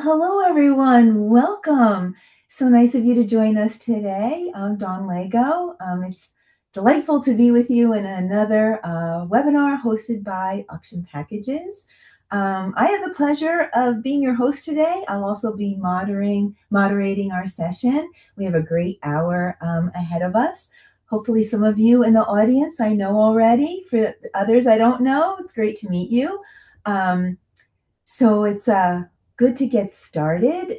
Hello everyone. Welcome. So nice of you to join us today. I'm Dawn Lego. It's delightful to be with you in another webinar hosted by Auction Packages. I have the pleasure of being your host today. I'll also be moderating our session. We have a great hour ahead of us. Hopefully some of you in the audience I know already. For others I don't know, it's great to meet you. So it's good to get started.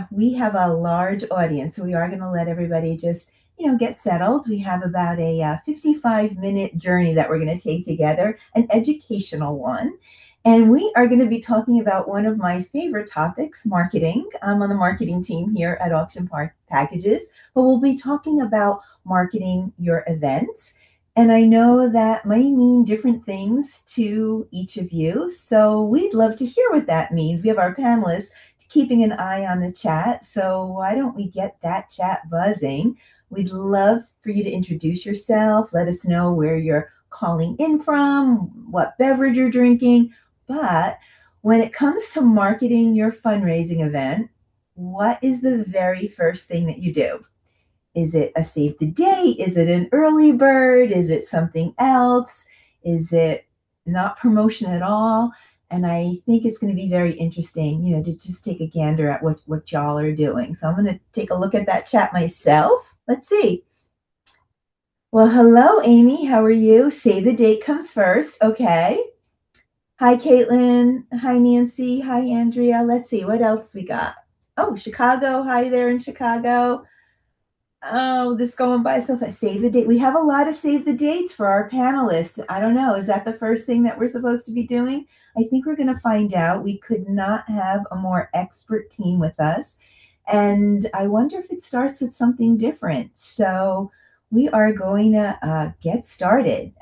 We have a large audience, so we are going to let everybody just, get settled. We have about a 55-minute journey that we're going to take together, an educational one. And we are going to be talking about one of my favorite topics, marketing. I'm on the marketing team here at Auction Packages, but we'll be talking about marketing your events. And I know that might mean different things to each of you. So we'd love to hear what that means. We have our panelists keeping an eye on the chat. So why don't we get that chat buzzing? We'd love for you to introduce yourself. Let us know where you're calling in from, what beverage you're drinking. But when it comes to marketing your fundraising event, what is the very first thing that you do? Is it a save the date? Is it an early bird? Is it something else? Is it not promotion at all? And I think it's going to be very interesting, to just take a gander at what y'all are doing. So I'm going to take a look at that chat myself. Let's see. Well, hello, Amy. How are you? Save the date comes first. Okay. Hi, Caitlin. Hi, Nancy. Hi, Andrea. Let's see. What else we got? Oh, Chicago. Hi there in Chicago. Oh, this going by so fast. Save the date. We have a lot of save the dates for our panelists. I don't know. Is that the first thing that we're supposed to be doing? I think we're going to find out. We could not have a more expert team with us. And I wonder if it starts with something different. So we are going to get started.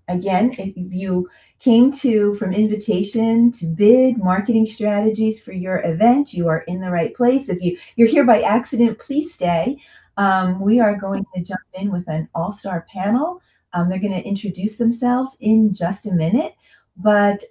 Again, if you came from invitation to bid marketing strategies for your event, you are in the right place. If you're here by accident, please stay. We are going to jump in with an all-star panel. They're going to introduce themselves in just a minute. But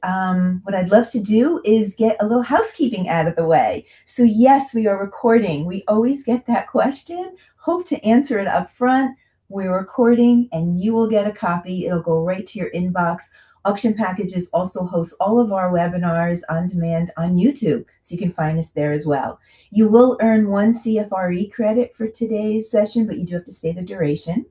what I'd love to do is get a little housekeeping out of the way. So yes, we are recording. We always get that question. Hope to answer it up front. We're recording and you will get a copy. It'll go right to your inbox. Auction Packages also hosts all of our webinars on demand on YouTube, so you can find us there as well. You will earn 1 CFRE credit for today's session, but you do have to stay the duration.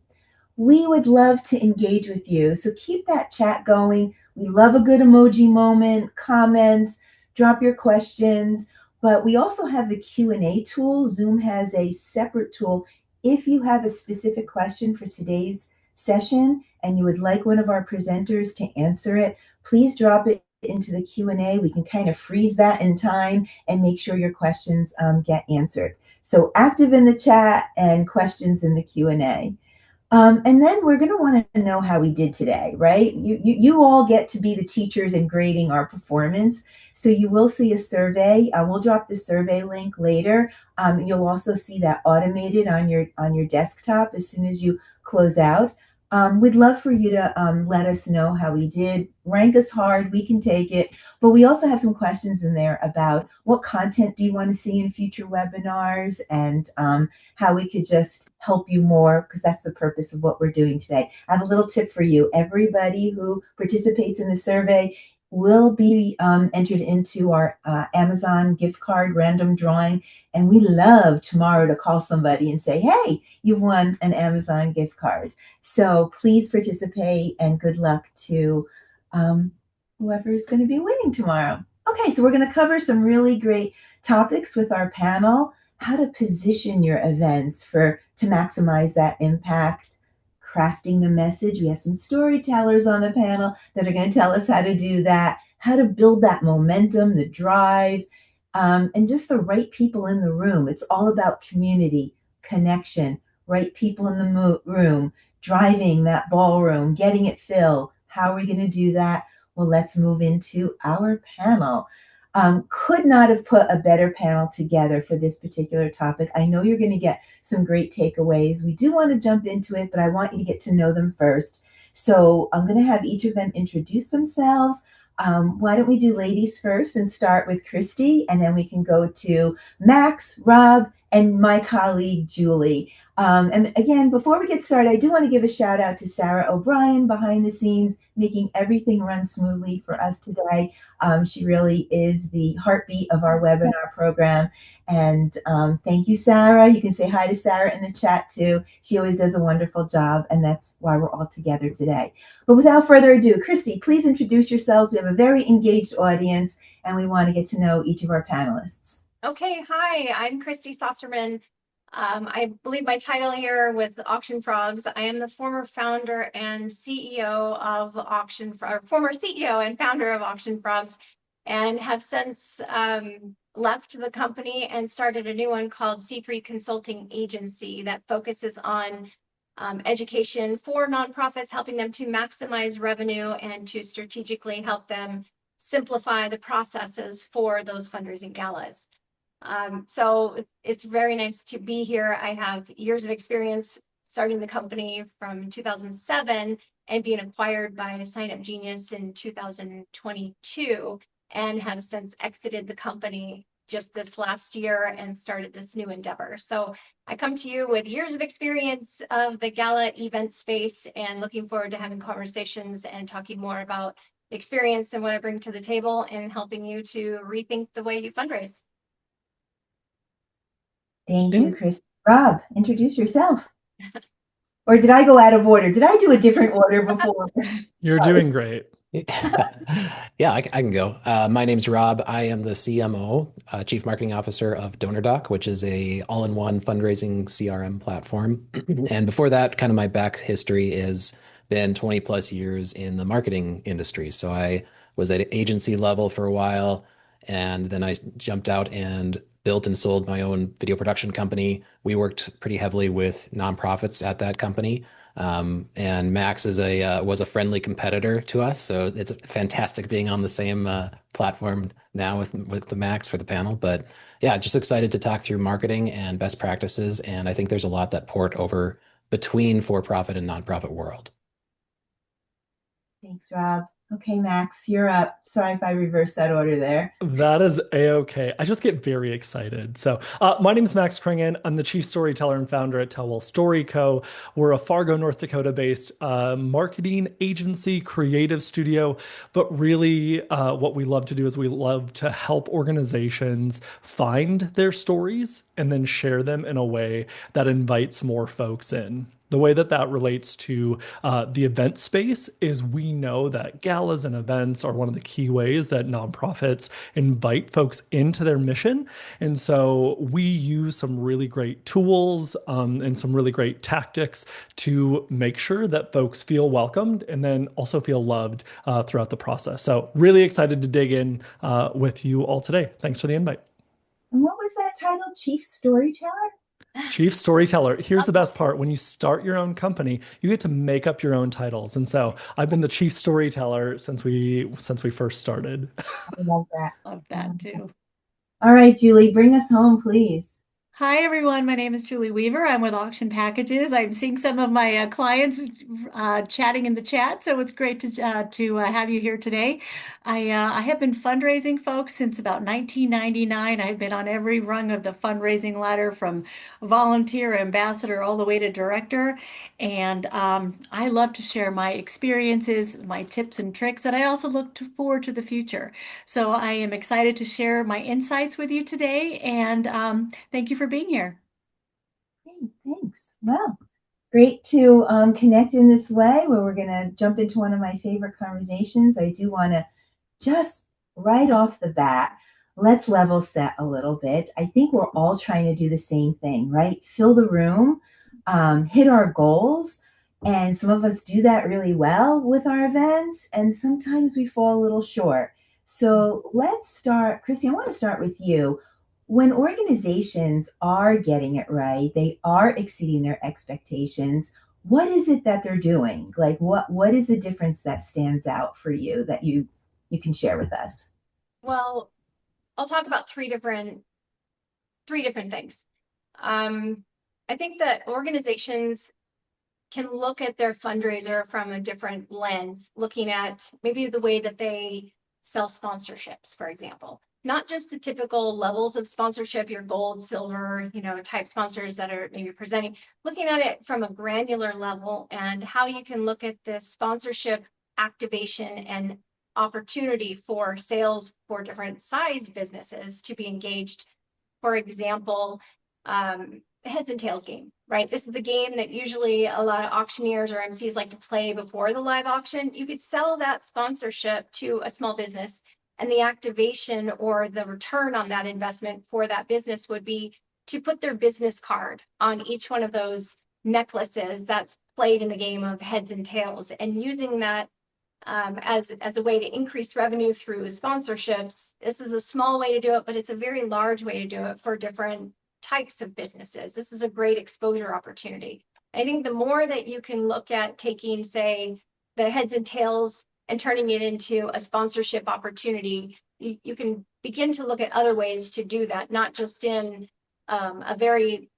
We would love to engage with you, so keep that chat going. We love a good emoji moment, comments, drop your questions, but we also have the Q&A tool. Zoom has a separate tool. If you have a specific question for today's session and you would like one of our presenters to answer it, please drop it into the Q&A. We can kind of freeze that in time and make sure your questions get answered. So active in the chat and questions in the Q&A. And then we're going to want to know how we did today, right? You all get to be the teachers in grading our performance. So you will see a survey. We'll drop the survey link later. You'll also see that automated on your desktop as soon as you close out. We'd love for you to let us know how we did. Rank us hard. We can take it. But we also have some questions in there about what content do you want to see in future webinars and how we could just help you more, because that's the purpose of what we're doing today. I have a little tip for you. Everybody who participates in the survey will be entered into our Amazon gift card random drawing. And we love tomorrow to call somebody and say, hey, you won an Amazon gift card. So please participate and good luck to whoever is going to be winning tomorrow. Okay, so we're going to cover some really great topics with our panel. How to position your events to maximize that impact, crafting the message. We have some storytellers on the panel that are going to tell us how to do that, how to build that momentum, the drive, and just the right people in the room. It's all about community, connection, right people in the room, driving that ballroom, getting it filled. How are we going to do that? Well, let's move into our panel. Could not have put a better panel together for this particular topic. I know you're going to get some great takeaways. We do want to jump into it, but I want you to get to know them first. So I'm going to have each of them introduce themselves. Why don't we do ladies first and start with Christy, and then we can go to Max, Rob, and my colleague Julie. And again, before we get started, I do want to give a shout out to Sarah O'Brien behind the scenes, making everything run smoothly for us today. She really is the heartbeat of our webinar program. And thank you, Sarah. You can say hi to Sarah in the chat too. She always does a wonderful job, and that's why we're all together today. But without further ado, Christy, please introduce yourselves. We have a very engaged audience, and we want to get to know each of our panelists. Okay, hi, I'm Christy Saucerman. I believe my title here with Auction Frogs, I am the former founder and CEO of former CEO and founder of Auction Frogs, and have since left the company and started a new one called C3 Consulting Agency that focuses on education for nonprofits, helping them to maximize revenue and to strategically help them simplify the processes for those fundraising galas. So it's very nice to be here. I have years of experience starting the company from 2007 and being acquired by Sign Up Genius in 2022, and have since exited the company just this last year and started this new endeavor. So I come to you with years of experience of the gala event space, and looking forward to having conversations and talking more about experience and what I bring to the table and helping you to rethink the way you fundraise. Thank you, Chris. Rob, introduce yourself. Or did I go out of order? Did I do a different order before? You're doing great. Yeah, I can go. My name's Rob. I am the CMO, Chief Marketing Officer of DonorDoc, which is a all-in-one fundraising CRM platform. And before that, kind of my back history is been 20 plus years in the marketing industry. So I was at agency level for a while, and then I jumped out and built and sold my own video production company. We worked pretty heavily with nonprofits at that company. And Max is was a friendly competitor to us, so it's fantastic being on the same platform now with the Max for the panel. But yeah, just excited to talk through marketing and best practices, and I think there's a lot that port over between for-profit and nonprofit world. Thanks, Rob. Okay, Max, you're up. Sorry if I reversed that order there. That is a-okay. I just get very excited. So my name is Max Kringen. I'm the chief storyteller and founder at Tell Well Story Co. We're a Fargo, North Dakota-based marketing agency, creative studio. But really what we love to do is we love to help organizations find their stories and then share them in a way that invites more folks in. The way that that relates to the event space is we know that galas and events are one of the key ways that nonprofits invite folks into their mission. And so we use some really great tools and some really great tactics to make sure that folks feel welcomed and then also feel loved throughout the process. So really excited to dig in with you all today. Thanks for the invite. And what was that title? Chief Storyteller? Chief storyteller. Here's the best part. When you start your own company, you get to make up your own titles. And so I've been the chief storyteller since we first started. I love that. Love that too. All right, Julie, bring us home, please. Hi, everyone. My name is Julie Weaver. I'm with Auction Packages. I'm seeing some of my clients chatting in the chat, so it's great to have you here today. I have been fundraising, folks, since about 1999. I've been on every rung of the fundraising ladder, from volunteer, ambassador, all the way to director. And I love to share my experiences, my tips and tricks, and I also look forward to the future. So I am excited to share my insights with you today, and thank you for being here. Hey, thanks. Well, great to connect in this way, where we're going to jump into one of my favorite conversations. I do want to just right off the bat, let's level set a little bit. I think we're all trying to do the same thing, right? Fill the room, hit our goals. And some of us do that really well with our events, and sometimes we fall a little short. So let's start. Chrissy, I want to start with you. When organizations are getting it right, they are exceeding their expectations. What is it that they're doing? Like what is the difference that stands out for you that you can share with us? Well, I'll talk about three different things. I think that organizations can look at their fundraiser from a different lens, looking at maybe the way that they sell sponsorships, for example. Not just the typical levels of sponsorship, your gold, silver, type sponsors that are maybe presenting, looking at it from a granular level and how you can look at this sponsorship activation and opportunity for sales for different size businesses to be engaged. For example, heads and tails game, right? This is the game that usually a lot of auctioneers or MCs like to play before the live auction. You could sell that sponsorship to a small business, and the activation or the return on that investment for that business would be to put their business card on each one of those necklaces that's played in the game of heads and tails, and using that as a way to increase revenue through sponsorships. This is a small way to do it, but it's a very large way to do it for different types of businesses. This is a great exposure opportunity. I think the more that you can look at taking, say, the heads and tails and turning it into a sponsorship opportunity, you can begin to look at other ways to do that, not just in a very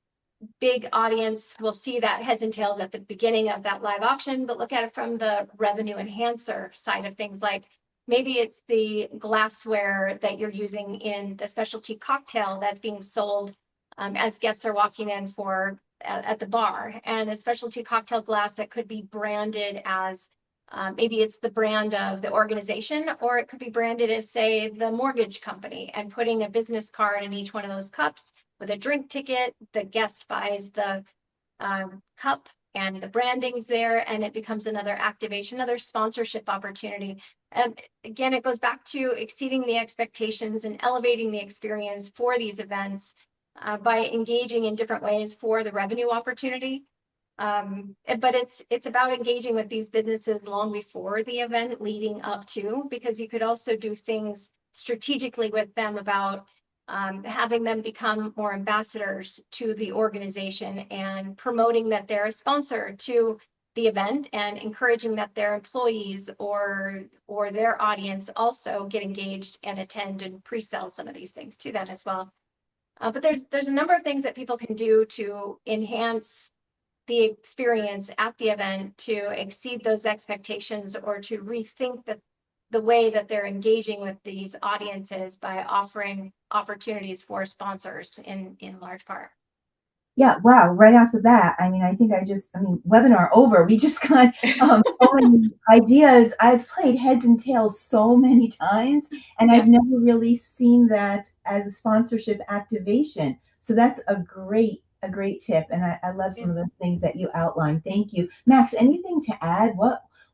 big audience will see that heads and tails at the beginning of that live auction, but look at it from the revenue enhancer side of things. Like maybe it's the glassware that you're using in the specialty cocktail that's being sold as guests are walking in for at the bar, and a specialty cocktail glass that could be branded as maybe it's the brand of the organization, or it could be branded as, say, the mortgage company, and putting a business card in each one of those cups with a drink ticket. The guest buys the cup and the branding's there, and it becomes another activation, another sponsorship opportunity. Again, it goes back to exceeding the expectations and elevating the experience for these events by engaging in different ways for the revenue opportunity. But it's about engaging with these businesses long before the event leading up to, because you could also do things strategically with them about having them become more ambassadors to the organization and promoting that they're a sponsor to the event, and encouraging that their employees or their audience also get engaged and attend and pre-sell some of these things to them as well. But there's a number of things that people can do to enhance the experience at the event, to exceed those expectations, or to rethink the way that they're engaging with these audiences by offering opportunities for sponsors in large part. Yeah, wow, right off the bat. I mean, webinar over. We just got so many ideas. I've played heads and tails so many times, and I've never really seen that as a sponsorship activation. So that's a great tip. And I love some of the things that you outlined. Thank you. Max, anything to add?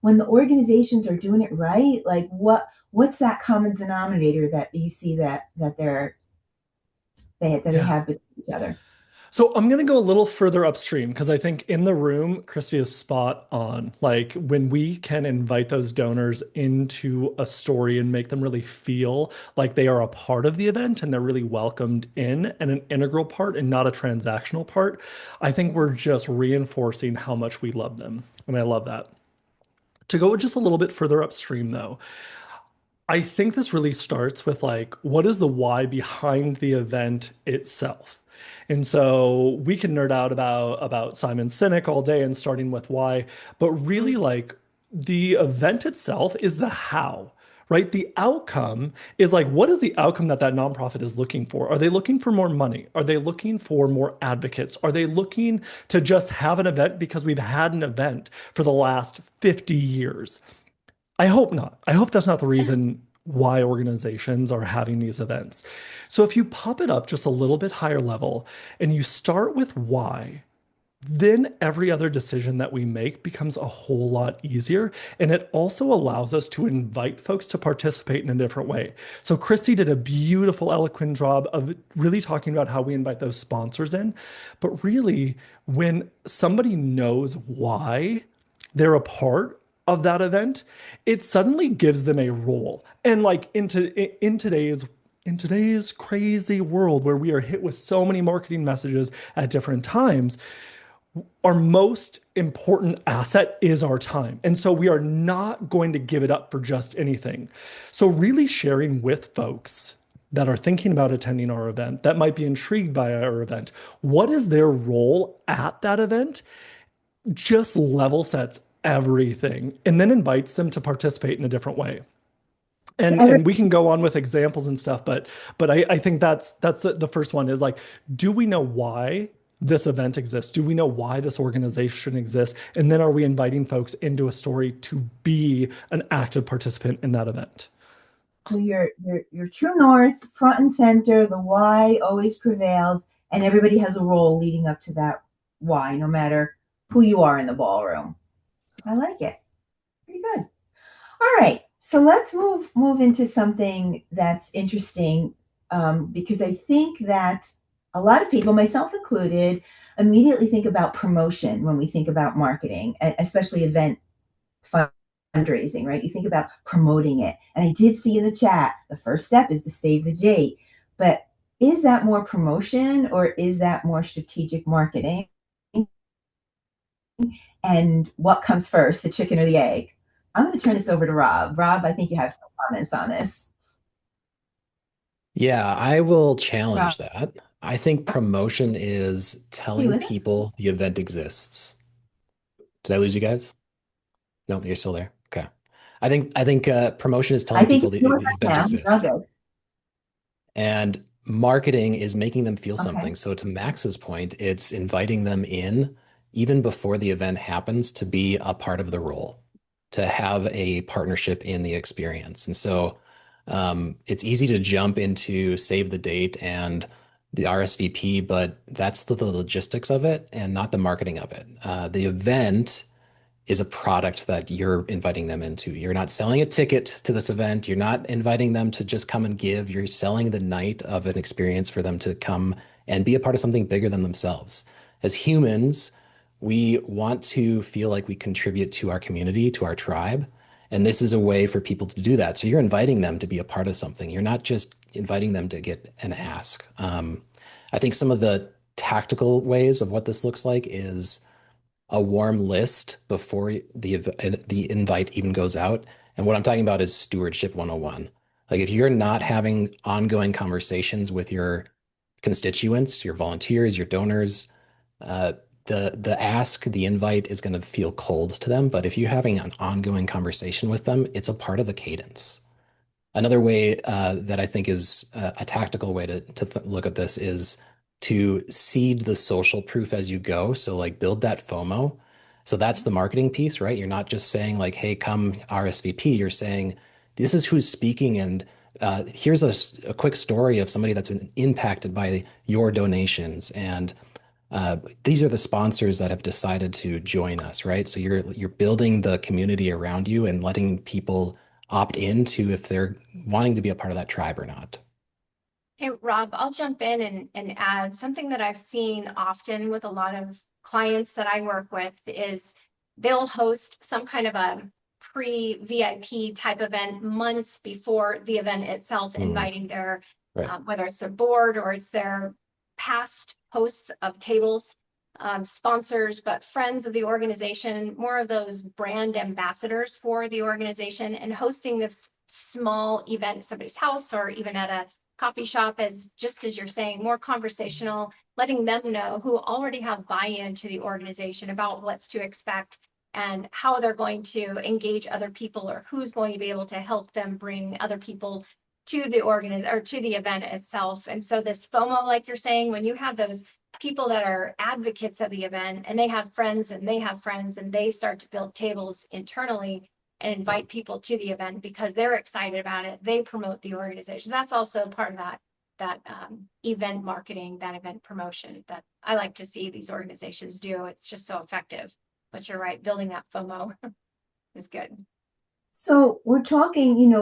When the organizations are doing it right, like what's that common denominator that you see that they have with each other? So I'm going to go a little further upstream, because I think in the room, Christy is spot on. Like when we can invite those donors into a story and make them really feel like they are a part of the event and they're really welcomed in and an integral part and not a transactional part, I think we're just reinforcing how much we love them. And I love that. To go just a little bit further upstream, though, I think this really starts with like, what is the why behind the event itself? And so we can nerd out about Simon Sinek all day and starting with why, but really like the event itself is the how, right? The outcome is like, what is the outcome that that nonprofit is looking for? Are they looking for more money? Are they looking for more advocates? Are they looking to just have an event because we've had an event for the last 50 years? I hope not. I hope that's not the reason why organizations are having these events. So if you pop it up just a little bit higher level and you start with why, then every other decision that we make becomes a whole lot easier. And it also allows us to invite folks to participate in a different way. So Christy did a beautiful, eloquent job of really talking about how we invite those sponsors in. But really, when somebody knows why they're a part of that event, it suddenly gives them a role. And like in today's crazy world where we are hit with so many marketing messages at different times, our most important asset is our time. And so we are not going to give it up for just anything. So really sharing with folks that are thinking about attending our event, that might be intrigued by our event, what is their role at that event, just level sets everything and then invites them to participate in a different way. So And we can go on with examples and stuff, but I think that's the first one is like, do we know why this event exists? Do we know why this organization exists? And then are we inviting folks into a story to be an active participant in that event? So your true north, front and center, the why always prevails, and everybody has a role leading up to that why, no matter who you are in the ballroom. I like it. Pretty good. All right. So let's move into something that's interesting, because I think that a lot of people, myself included, immediately think about promotion when we think about marketing, especially event fundraising, right? You think about promoting it. And I did see in the chat, the first step is to save the date. But is that more promotion or is that more strategic marketing? And what comes first, the chicken or the egg? I'm going to turn this over to Rob. Rob, I think you have some comments on this. Yeah, I will Rob, challenge that. I think promotion is are you telling with us? people the event exists. Did I lose you guys? No, you're still there. Okay. I think promotion is I telling think people you're with the us event now. You're all exists. good. And marketing is making them feel Okay. something. So to Max's point, it's inviting them in even before the event happens to be a part of the role, to have a partnership in the experience. And so it's easy to jump into save the date and the RSVP, but that's the logistics of it and not the marketing of it. The event is a product that you're inviting them into. You're not selling a ticket to this event. You're not inviting them to just come and give. You're selling the night of an experience for them to come and be a part of something bigger than themselves. As humans, we want to feel like we contribute to our community, to our tribe. And this is a way for people to do that. So you're inviting them to be a part of something. You're not just inviting them to get an ask. I think some of the tactical ways of what this looks like is a warm list before the invite even goes out. And what I'm talking about is stewardship 101. Like if you're not having ongoing conversations with your constituents, your volunteers, your donors, uh, the ask, the invite is going to feel cold to them. But if you're having an ongoing conversation with them, it's a part of the cadence. Another way that I think is a tactical way to look at this is to seed the social proof as you go. So like build that FOMO. So that's the marketing piece, right? You're not just saying like, "Hey, come RSVP." You're saying, "This is who's speaking, and here's a quick story of somebody that's been impacted by your donations, and these are the sponsors that have decided to join us," right? So you're building the community around you and letting people opt into if they're wanting to be a part of that tribe or not. Hey, Rob, I'll jump in and add something that I've seen often with a lot of clients that I work with is they'll host some kind of a pre-VIP type event months before the event itself, Mm, inviting their, right. whether it's their board or it's their past hosts of tables, sponsors, but friends of the organization, more of those brand ambassadors for the organization, and hosting this small event at somebody's house or even at a coffee shop, as just as you're saying, more conversational, letting them know who already have buy-in to the organization about what's to expect and how they're going to engage other people or who's going to be able to help them bring other people to the or to the event itself. And so this FOMO, like you're saying, when you have those people that are advocates of the event and they have friends and they have friends and they start to build tables internally and invite people to the event because they're excited about it. They promote the organization. That's also part of that event marketing, that event promotion that I like to see these organizations do. It's just so effective. But you're right, building that FOMO is good. So we're talking,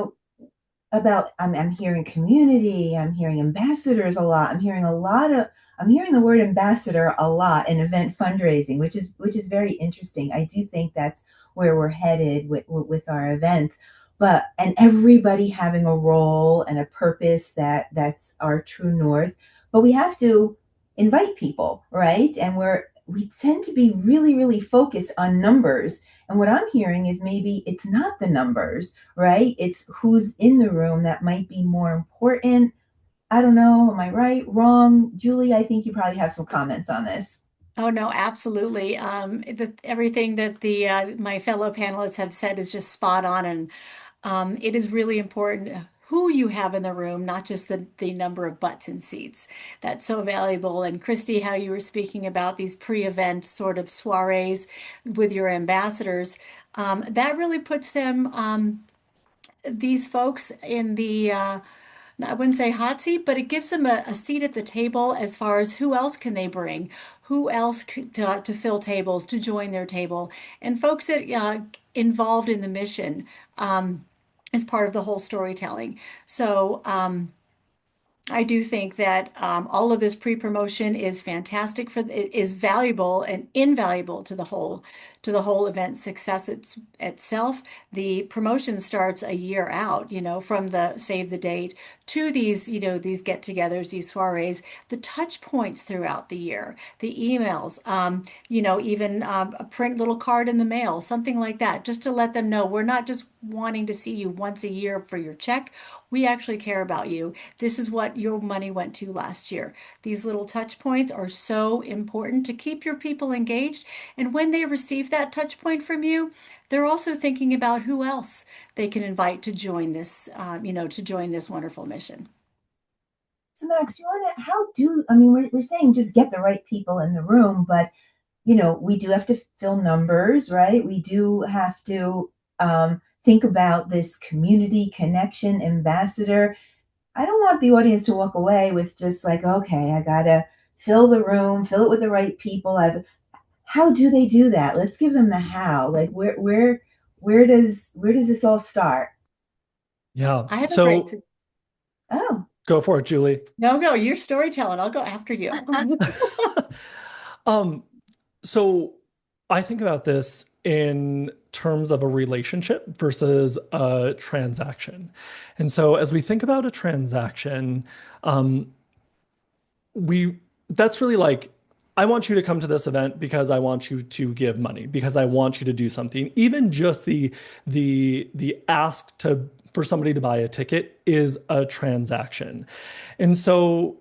about I'm hearing community, I'm hearing ambassadors a lot. I'm hearing the word ambassador a lot in event fundraising, which is very interesting. I do think that's where we're headed with our events. But and everybody having a role and a purpose that's our true north. But we have to invite people, right? And we tend to be really, really focused on numbers. And what I'm hearing is maybe it's not the numbers, right? It's who's in the room that might be more important. I don't know. Am I right? Wrong? Julie, I think you probably have some comments on this. Oh no, absolutely. Everything that the my fellow panelists have said is just spot on, and It is really important who you have in the room, not just the number of butts and seats. That's so valuable. And Christy, how you were speaking about these pre-event sort of soirees with your ambassadors, that really puts them, these folks in the I wouldn't say hot seat, but it gives them a seat at the table as far as who else can they bring, who else to fill tables, to join their table, and folks that involved in the mission as part of the whole storytelling. So I do think that all of this pre-promotion is fantastic is valuable and invaluable to the whole event success itself. The promotion starts a year out, from the save the date to these, these get-togethers, these soirees, the touch points throughout the year, the emails, even a print little card in the mail, something like that, just to let them know we're not just wanting to see you once a year for your check. We actually care about you. This is what your money went to last year. These little touch points are so important to keep your people engaged. And when they receive that touch point from you, they're also thinking about who else they can invite to join this, to join this wonderful mission. So Max, you want to, how do, I mean, we're saying just get the right people in the room, but we do have to fill numbers, right? We do have to think about this community connection ambassador. I don't want the audience to walk away with just like, okay, I gotta fill the room, fill it with the right people. How do they do that? Let's give them the how. Like where does this all start? Yeah. I have a great, So Oh, go for it, Julie. no, you're storytelling. I'll go after you. Um, so I think about this in terms of a relationship versus a transaction. And so as we think about a transaction, um, we that's really like, I want you to come to this event because I want you to give money, because I want you to do something. Even just the ask to for somebody to buy a ticket is a transaction. And so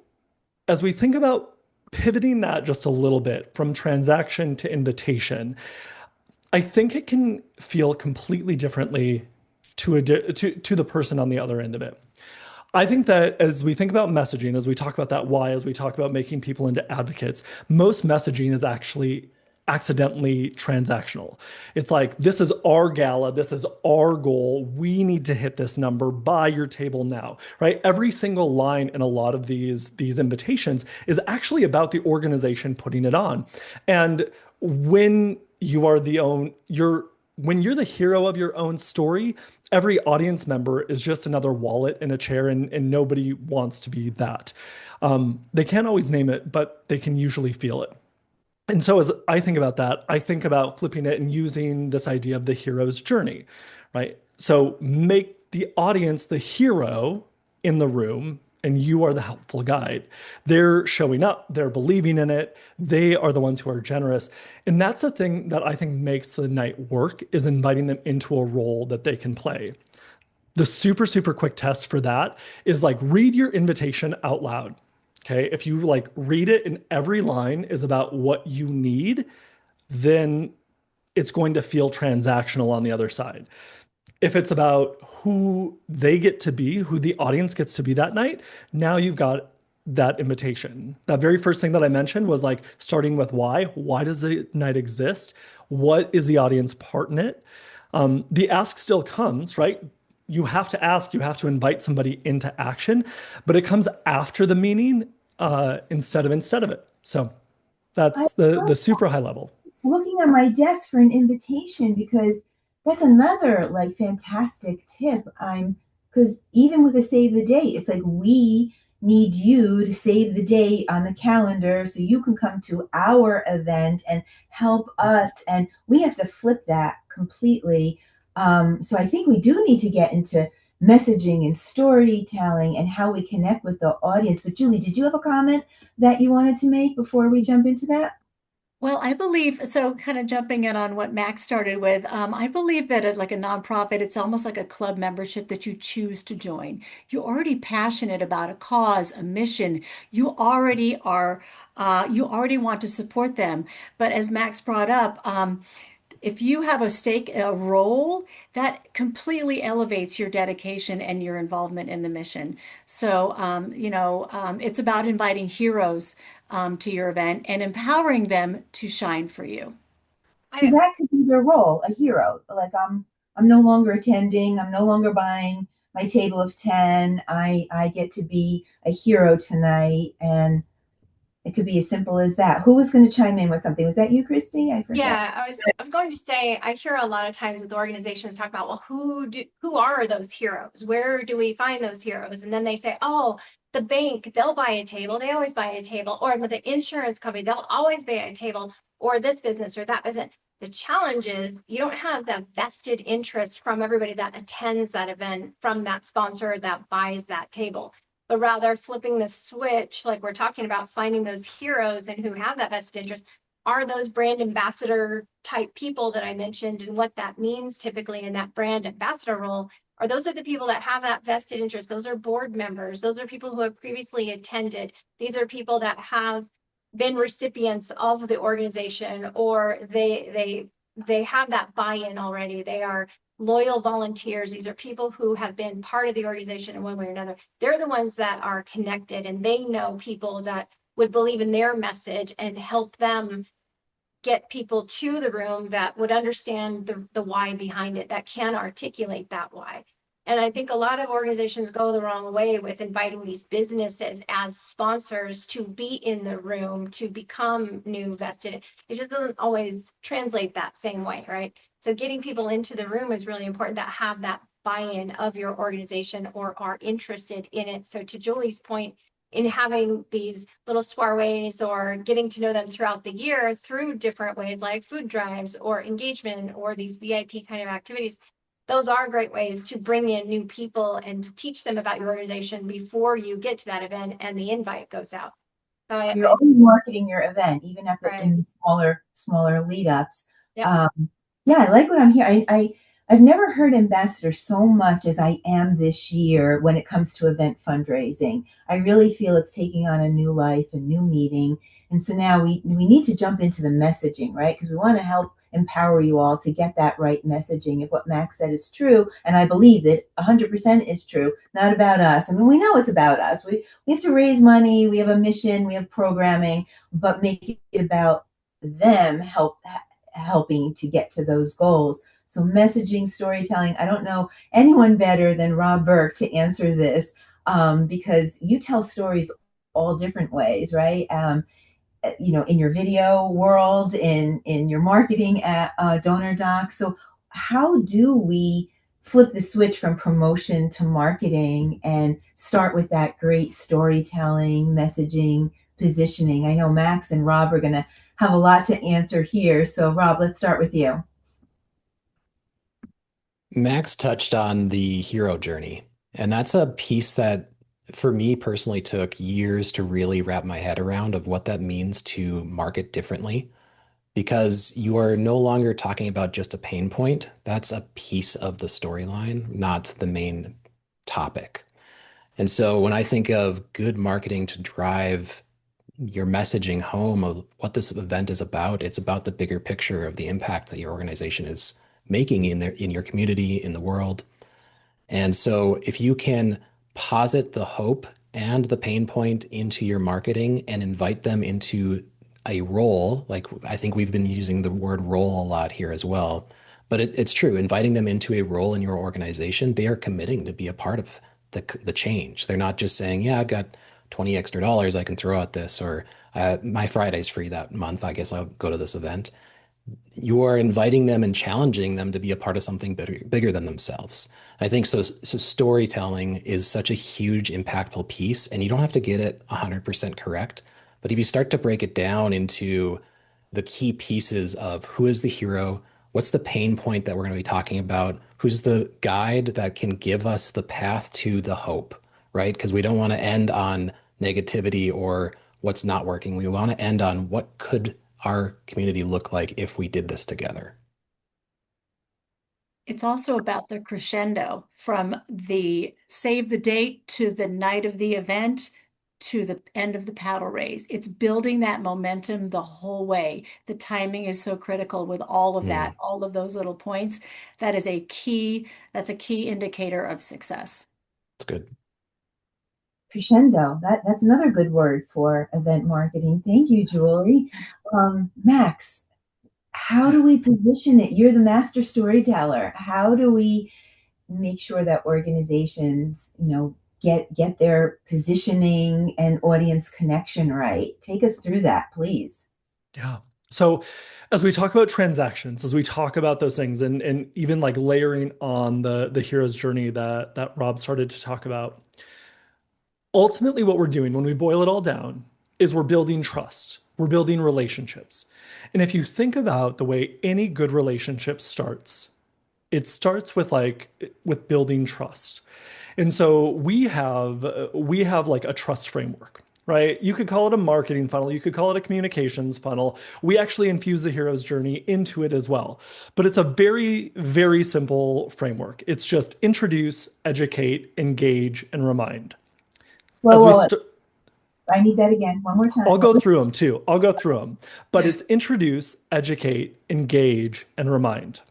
as we think about pivoting that just a little bit from transaction to invitation, I think it can feel completely differently to the person on the other end of it. I think that as we think about messaging, as we talk about that why, as we talk about making people into advocates, most messaging is actually accidentally transactional. It's like, this is our gala, this is our goal. We need to hit this number. Buy your table now, right? Every single line in a lot of these invitations is actually about the organization putting it on. And when you are when you're the hero of your own story, every audience member is just another wallet in a chair, and nobody wants to be that. They can't always name it, but they can usually feel it. And so as I think about that, I think about flipping it and using this idea of the hero's journey, right? So make the audience the hero in the room, and you are the helpful guide. They're showing up, they're believing in it, they are the ones who are generous. And that's the thing that I think makes the night work, is inviting them into a role that they can play. The super, super quick test for that is like, read your invitation out loud. Okay. If you like read it and every line is about what you need, then it's going to feel transactional on the other side. If it's about who they get to be, who the audience gets to be that night, now you've got that invitation. That very first thing that I mentioned was like starting with why. Why does the night exist? What is the audience part in it? The ask still comes, right? You have to ask, you have to invite somebody into action, but it comes after the meaning instead of it. So I that's the super high level. looking at my desk for an invitation because that's another like fantastic tip. I'm because even with a save the date, it's like we need you to save the date on the calendar so you can come to our event and help us. And we have to flip that completely. So I think we do need to get into messaging and storytelling and how we connect with the audience. But Julie, did you have a comment that you wanted to make before we jump into that? Well, I believe, so kind of jumping in on what Max started with, I believe that like a nonprofit, it's almost like a club membership that you choose to join. You're already passionate about a cause, a mission. You already want to support them. But as Max brought up, if you have a stake, a role, that completely elevates your dedication and your involvement in the mission. So, it's about inviting heroes to your event and empowering them to shine for you. So I that could be their role, a hero. Like I'm no longer attending, I'm no longer buying my table of 10. I get to be a hero tonight, and it could be as simple as that. Who was going to chime in with something? Was that you, Christy? I forget. Yeah, I was going to say I hear a lot of times with organizations talk about, well, who are those heroes? Where do we find those heroes? And then they say, oh, the bank, they'll buy a table. They always buy a table. Or the insurance company, they'll always buy a table, or this business or that business. The challenge is you don't have that vested interest from everybody that attends that event, from that sponsor that buys that table, but rather flipping the switch, like we're talking about, finding those heroes and who have that vested interest are those brand ambassador type people that I mentioned, and what that means typically in that brand ambassador role are those are the people that have that vested interest. Those are board members. Those are people who have previously attended. These are people that have been recipients of the organization, or they have that buy-in already. They are loyal volunteers. These are people who have been part of the organization in one way or another. They're the ones that are connected, and they know people that would believe in their message and help them get people to the room that would understand the why behind it, that can articulate that why. And I think a lot of organizations go the wrong way with inviting these businesses as sponsors to be in the room, to become new vested. It just doesn't always translate that same way, right? So getting people into the room is really important, that have that buy-in of your organization or are interested in it. So to Julie's point, in having these little soirees or getting to know them throughout the year through different ways like food drives or engagement or these VIP kind of activities, those are great ways to bring in new people and to teach them about your organization before you get to that event and the invite goes out. So So you're always marketing your event, even at the right. in the smaller lead ups. Yep. Yeah, I like what I'm hearing. I've never heard ambassador so much as I am this year when it comes to event fundraising. I really feel it's taking on a new life, a new meaning. And so now we need to jump into the messaging, right? Because we want to help empower you all to get that right messaging. If what Max said is true, and I believe that 100% is true, not about us. I mean, we know it's about us. We have to raise money, we have a mission, we have programming, but make it about them helping to get to those goals. So messaging, storytelling, I don't know anyone better than Rob Burke to answer this, because you tell stories all different ways, right? In your video world, in your marketing at Donor Doc. So how do we flip the switch from promotion to marketing and start with that great storytelling, messaging, positioning? I know Max and Rob are going to have a lot to answer here. So Rob, let's start with you. Max touched on the hero journey, and that's a piece that for me personally took years to really wrap my head around of what that means to market differently, because you are no longer talking about just a pain point. That's a piece of the storyline, not the main topic. And so when I think of good marketing to drive your messaging home of what this event is about, it's about the bigger picture of the impact that your organization is making in your community, in the world. And so if you can posit the hope and the pain point into your marketing and invite them into a role, like I think we've been using the word role a lot here as well, but it's true, inviting them into a role in your organization, they are committing to be a part of the change. They're not just saying, yeah, I've got 20 extra dollars I can throw at this, or my Friday's free that month. I guess I'll go to this event. You are inviting them and challenging them to be a part of something bigger than themselves. I think so. So storytelling is such a huge, impactful piece, and you don't have to get it 100% correct. But if you start to break it down into the key pieces of who is the hero, what's the pain point that we're going to be talking about, who's the guide that can give us the path to the hope, right? Because we don't want to end on negativity or what's not working. We want to end on what could our community look like if we did this together. It's also about the crescendo from the save the date to the night of the event. to the end of the paddle raise. It's building that momentum the whole way. The timing is so critical with all of that, all of those little points. That is that's a key indicator of success. That's good. Crescendo. That's another good word for event marketing. Thank you, Julie. Max, how do we position it? You're the master storyteller. How do we make sure that organizations, get their positioning and audience connection right? Take us through that, please. Yeah. So as we talk about transactions, as we talk about those things, and even like layering on the hero's journey that Rob started to talk about, ultimately what we're doing when we boil it all down is we're building trust. We're building relationships. And if you think about the way any good relationship starts, it starts with building trust. And so we have like a trust framework, right? You could call it a marketing funnel, you could call it a communications funnel. We actually infuse the hero's journey into it as well. But it's a very, very simple framework. It's just introduce, educate, engage, and remind. Whoa, As we whoa, st- I need that again. One more time. I'll go through them too. I'll go through them. But it's introduce, educate, engage, and remind.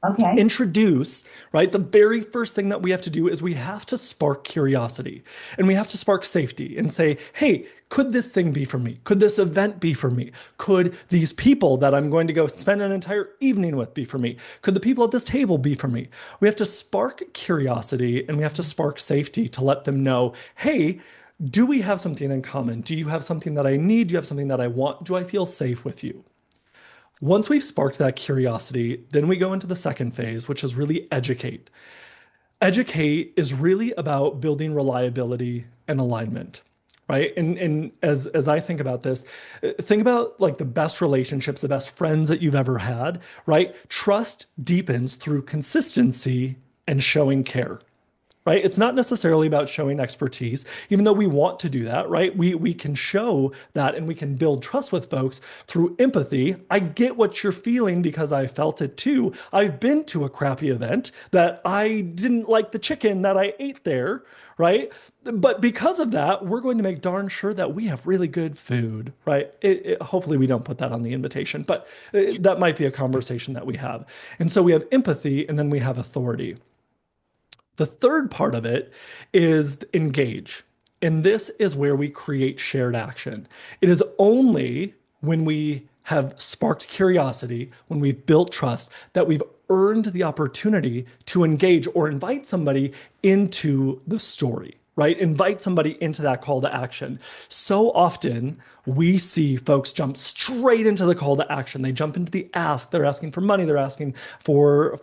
Okay. Introduce, right? The very first thing that we have to do is we have to spark curiosity and we have to spark safety and say, hey, could this thing be for me? Could this event be for me? Could these people that I'm going to go spend an entire evening with be for me? Could the people at this table be for me? We have to spark curiosity and we have to spark safety to let them know, hey, do we have something in common? Do you have something that I need? Do you have something that I want? Do I feel safe with you? Once we've sparked that curiosity, then we go into the second phase, which is really educate. Educate is really about building reliability and alignment, right? And as I think about this, think about like the best relationships, the best friends that you've ever had, right? Trust deepens through consistency and showing care, right? It's not necessarily about showing expertise, even though we want to do that, right? We can show that and we can build trust with folks through empathy. I get what you're feeling because I felt it too. I've been to a crappy event that I didn't like the chicken that I ate there, right? But because of that, we're going to make darn sure that we have really good food, right? Hopefully, we don't put that on the invitation, but that might be a conversation that we have. And so we have empathy and then we have authority. The third part of it is engage. And this is where we create shared action. It is only when we have sparked curiosity, when we've built trust, that we've earned the opportunity to engage or invite somebody into the story, right? Invite somebody into that call to action. So often we see folks jump straight into the call to action. They jump into the ask. They're asking for money. They're asking for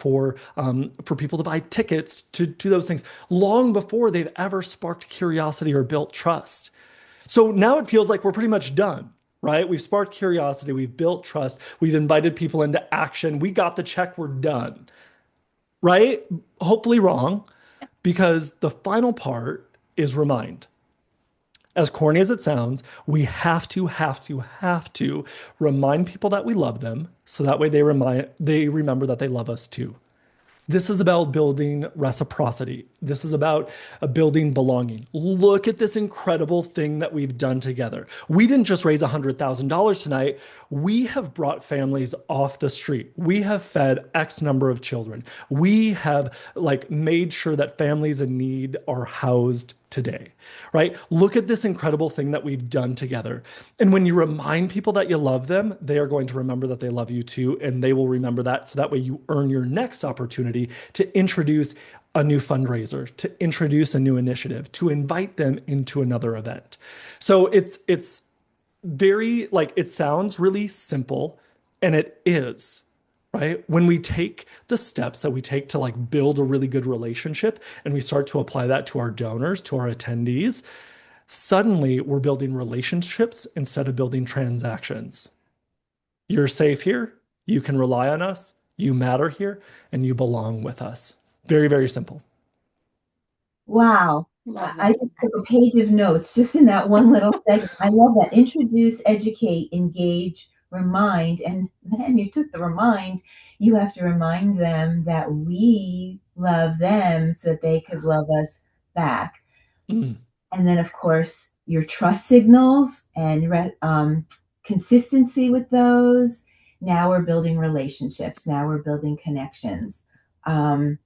people to buy tickets to those things long before they've ever sparked curiosity or built trust. So now it feels like we're pretty much done, right? We've sparked curiosity. We've built trust. We've invited people into action. We got the check. We're done, right? Hopefully wrong, because the final part is remind. As corny as it sounds, we have to remind people that we love them so that way they remember that they love us too. This is about building reciprocity. This is about building belonging. Look at this incredible thing that we've done together. We didn't just raise $100,000 tonight. We have brought families off the street. We have fed X number of children. We have like made sure that families in need are housed today, right? Look at this incredible thing that we've done together. And when you remind people that you love them, they are going to remember that they love you too, and they will remember that. So that way you earn your next opportunity to introduce a new fundraiser, to introduce a new initiative, to invite them into another event. So it's very like it sounds really simple, and it is, right? When we take the steps that we take to like build a really good relationship and we start to apply that to our donors, to our attendees, suddenly we're building relationships instead of building transactions. You're safe here. You can rely on us. You matter here and you belong with us. Very, very simple. Wow. Love I that. just took a page of notes just in that one little segment. I love that. Introduce, educate, engage, remind. And then you took the remind, you have to remind them that we love them so that they could love us back. Mm. And then, of course, your trust signals and consistency with those. Now we're building relationships. Now we're building connections. Um,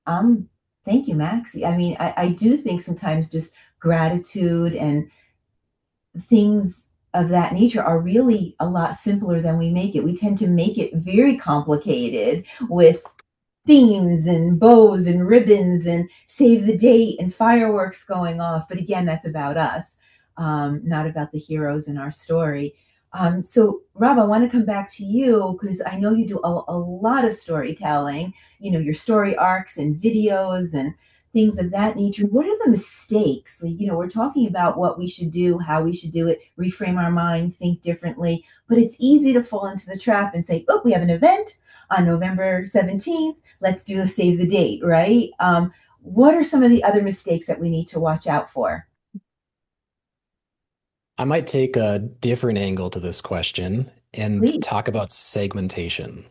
um, Thank you, Max. I mean, I do think sometimes just gratitude and things of that nature are really a lot simpler than we make it. We tend to make it very complicated with themes and bows and ribbons and save the date and fireworks going off. But again, that's about us, not about the heroes in our story. So, Rob, I want to come back to you because I know you do a lot of storytelling, you know, your story arcs and videos and things of that nature. What are the mistakes? Like, you know, we're talking about what we should do, how we should do it, reframe our mind, think differently. But it's easy to fall into the trap and say, oh, we have an event on November 17th. Let's do a save the date, right? What are some of the other mistakes that we need to watch out for? I might take a different angle to this question and Please. talk about segmentation Okay.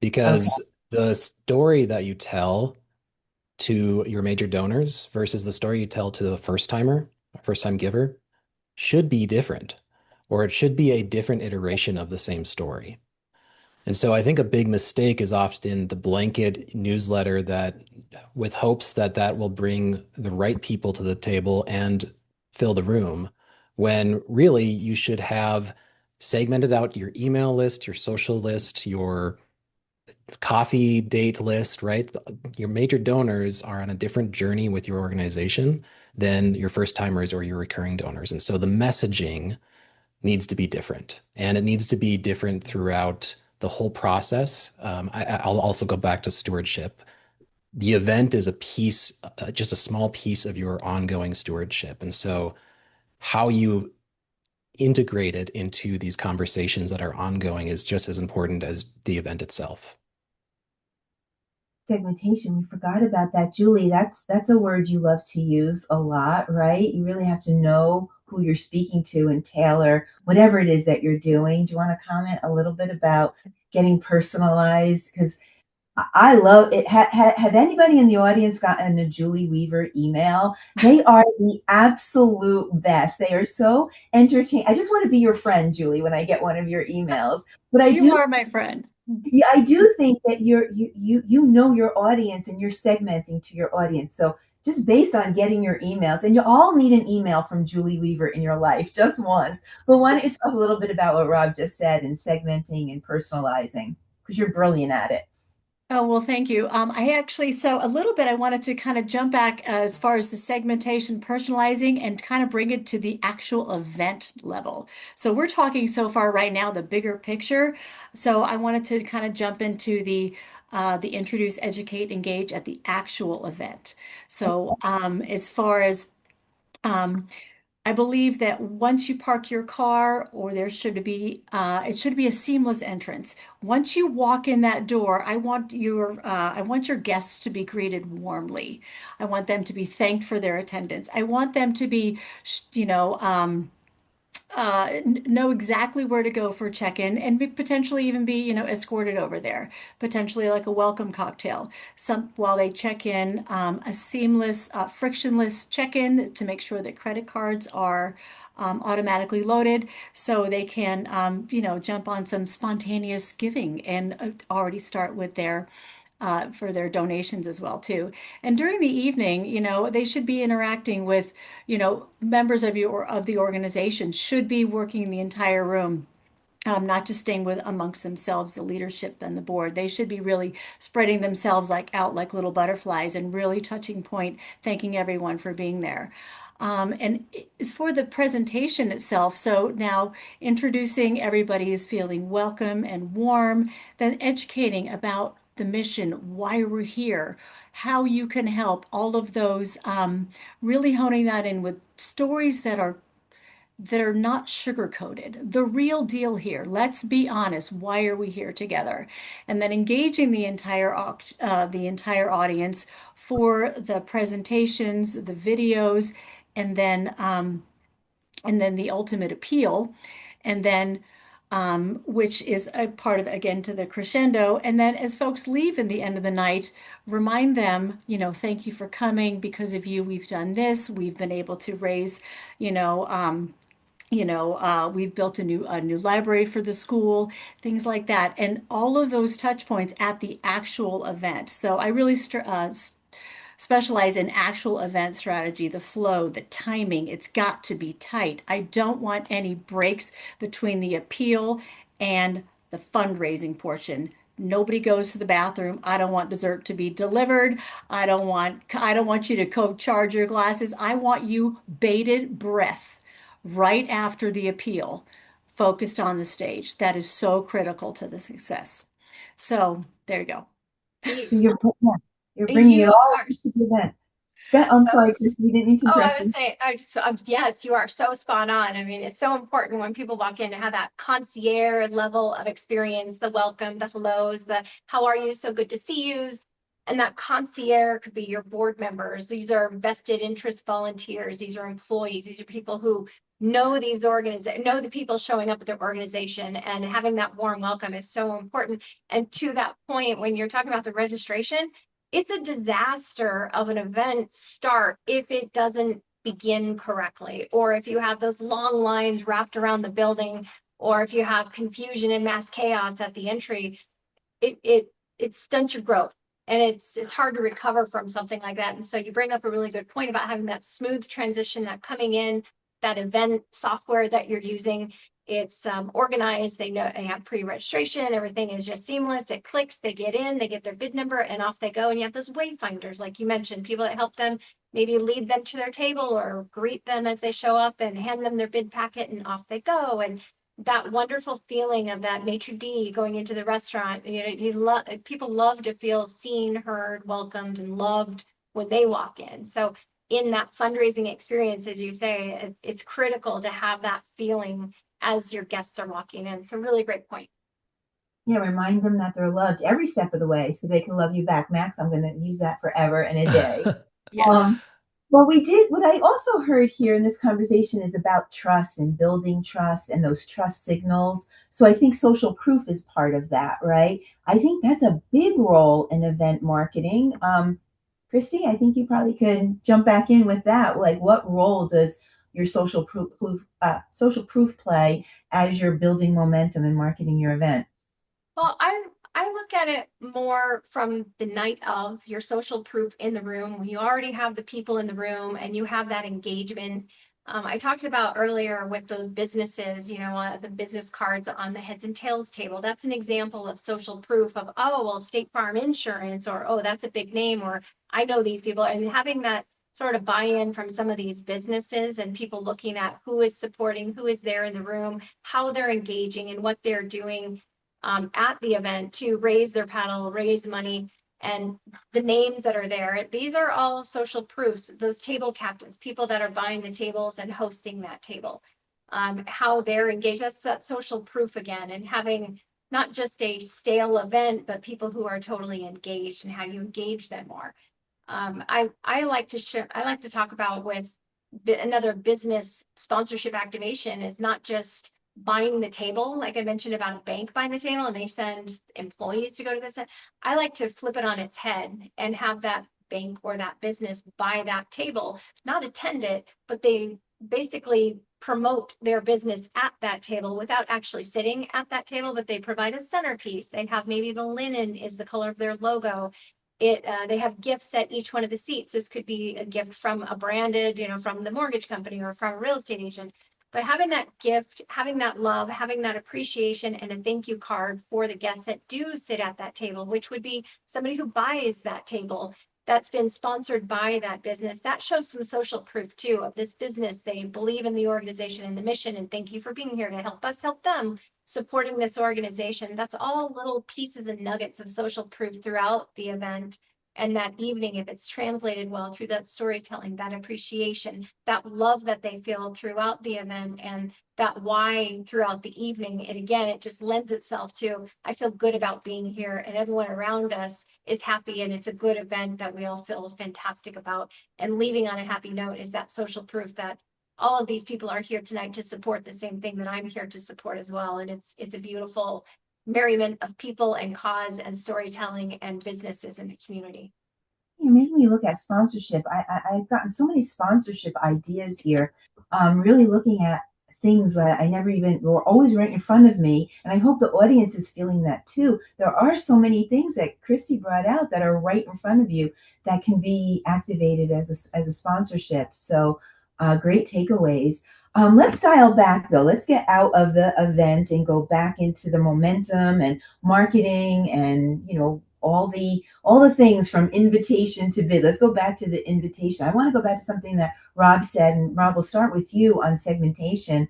because the story that you tell to your major donors versus the story you tell to the first timer, first time giver, should be different, or it should be a different iteration of the same story. And so I think a big mistake is often the blanket newsletter that, with hopes that that will bring the right people to the table and fill the room, when really you should have segmented out your email list, your social list, your coffee date list, right? Your major donors are on a different journey with your organization than your first timers or your recurring donors. And so the messaging needs to be different, and it needs to be different throughout the whole process. I'll also go back to stewardship. The event is a piece, just a small piece of your ongoing stewardship. And so how you integrate it into these conversations that are ongoing is just as important as the event itself. Segmentation, we forgot about that. Julie, that's a word you love to use a lot, right? You really have to know who you're speaking to and tailor whatever it is that you're doing. Do you want to comment a little bit about getting personalized? Because I love it. Have anybody in the audience gotten a Julie Weaver email? They are the absolute best. They are so entertaining. I just want to be your friend, Julie, when I get one of your emails. But I You do, are my friend. yeah, I do think that you know your audience and you're segmenting to your audience. So just based on getting your emails, and you all need an email from Julie Weaver in your life just once. But why don't you talk a little bit about what Rob just said and segmenting and personalizing? Because you're brilliant at it. Oh, well, thank you. I actually, so a little bit, I wanted to kind of jump back as far as the segmentation, personalizing, and kind of bring it to the actual event level. So we're talking so far right now, the bigger picture. So I wanted to kind of jump into the introduce, educate, engage at the actual event. So as far as um, I believe that once you park your car, or there should be, it should be a seamless entrance. Once you walk in that door, I want your guests to be greeted warmly. I want them to be thanked for their attendance. I want them to be, you know, know exactly where to go for check-in and potentially even be, escorted over there, potentially like a welcome cocktail. Some while they check in, a seamless, frictionless check-in to make sure that credit cards are automatically loaded so they can, jump on some spontaneous giving and already start with their for their donations as well too. And during the evening, they should be interacting with, members of the organization should be working the entire room. Not just staying with amongst themselves, the leadership and the board. They should be really spreading themselves like out like little butterflies and really touching point, thanking everyone for being there. And as for the presentation itself, so now introducing everybody is feeling welcome and warm, then educating about the mission, why we're here, how you can help, all of those, really honing that in with stories that are not sugar coated, the real deal here. Let's be honest. Why are we here together? And then engaging the entire audience for the presentations, the videos, and then the ultimate appeal, and then which is a part of, again, to the crescendo. And then as folks leave in the end of the night, remind them, thank you for coming. Because of you, we've done this. We've been able to raise, you know, we've built a new library for the school, things like that, and all of those touch points at the actual event. So I really specialize in actual event strategy, the flow, the timing. It's got to be tight. I don't want any breaks between the appeal and the fundraising portion. Nobody goes to the bathroom. I don't want dessert to be delivered. I don't want you to co-charge your glasses. I want you bated breath right after the appeal, focused on the stage. That is so critical to the success. So there you go. So you're bringing it You all are to the event. I'm sorry, Chris, we didn't mean to Oh, I interrupt was you. saying, yes, you are so spot on. I mean, it's so important when people walk in to have that concierge level of experience, the welcome, the hellos, the how are you, so good to see yous. And that concierge could be your board members. These are vested interest volunteers. These are employees. These are people who know know the people showing up at their organization, and having that warm welcome is so important. And to that point, when you're talking about the registration, it's a disaster of an event start if it doesn't begin correctly, or if you have those long lines wrapped around the building, or if you have confusion and mass chaos at the entry. It stunts your growth, and it's hard to recover from something like that. And so you bring up a really good point about having that smooth transition, that coming in, that event software that you're using. It's organized. They know they have pre-registration. Everything is just seamless. It clicks, they get in, they get their bid number, and off they go. And you have those wayfinders, like you mentioned, people that help them maybe lead them to their table or greet them as they show up and hand them their bid packet, and off they go. And that wonderful feeling of that maitre d' going into the restaurant, people love to feel seen, heard, welcomed, and loved when they walk in. So in that fundraising experience, as you say, it's critical to have that feeling as your guests are walking in. So really great point. Yeah, remind them that they're loved every step of the way so they can love you back. Max, I'm going to use that forever and a day. Yes. Um, well, what I also heard here in this conversation is about trust and building trust and those trust signals. So I think social proof is part of that, right? I think that's a big role in event marketing. Christy, I think you probably could jump back in with that. Like, what role does your social proof play as you're building momentum and marketing your event? Well, I look at it more from the night of your social proof in the room, when you already have the people in the room and you have that engagement. I talked about earlier with those businesses, the business cards on the heads and tails table. That's an example of social proof of, oh, well, State Farm Insurance, or, oh, that's a big name, or I know these people. And having that sort of buy-in from some of these businesses, and people looking at who is supporting, who is there in the room, how they're engaging, and what they're doing at the event to raise their paddle, raise money, and the names that are there. These are all social proofs. Those table captains, people that are buying the tables and hosting that table, how they're engaged. That's that social proof again, and having not just a stale event, but people who are totally engaged, and how you engage them more. I like to share. I like to talk about with another business sponsorship activation is not just buying the table, like I mentioned about a bank buying the table and they send employees to go to this. I like to flip it on its head and have that bank or that business buy that table, not attend it, but they basically promote their business at that table without actually sitting at that table, but they provide a centerpiece. They have maybe the linen is the color of their logo. They have gifts at each one of the seats. This could be a gift from a branded, from the mortgage company or from a real estate agent. But having that gift, having that love, having that appreciation, and a thank you card for the guests that do sit at that table, which would be somebody who buys that table that's been sponsored by that business, that shows some social proof too of this business. They believe in the organization and the mission, and thank you for being here to help us help them, supporting this organization. That's all little pieces and nuggets of social proof throughout the event. And that evening, if it's translated well through that storytelling, that appreciation, that love that they feel throughout the event, and that why throughout the evening, and again, it just lends itself to, I feel good about being here, and everyone around us is happy, and it's a good event that we all feel fantastic about. And leaving on a happy note is that social proof that all of these people are here tonight to support the same thing that I'm here to support as well. And it's a beautiful merriment of people and cause and storytelling and businesses in the community. You made me look at sponsorship. I've gotten so many sponsorship ideas here. Really looking at things that I never even were always right in front of me. And I hope the audience is feeling that too. There are so many things that Christy brought out that are right in front of you that can be activated as a sponsorship. So great takeaways. Let's dial back though. Let's get out of the event and go back into the momentum and marketing and all the things from invitation to bid. Let's go back to the invitation. I want to go back to something that Rob said, and Rob, we'll start with you on segmentation.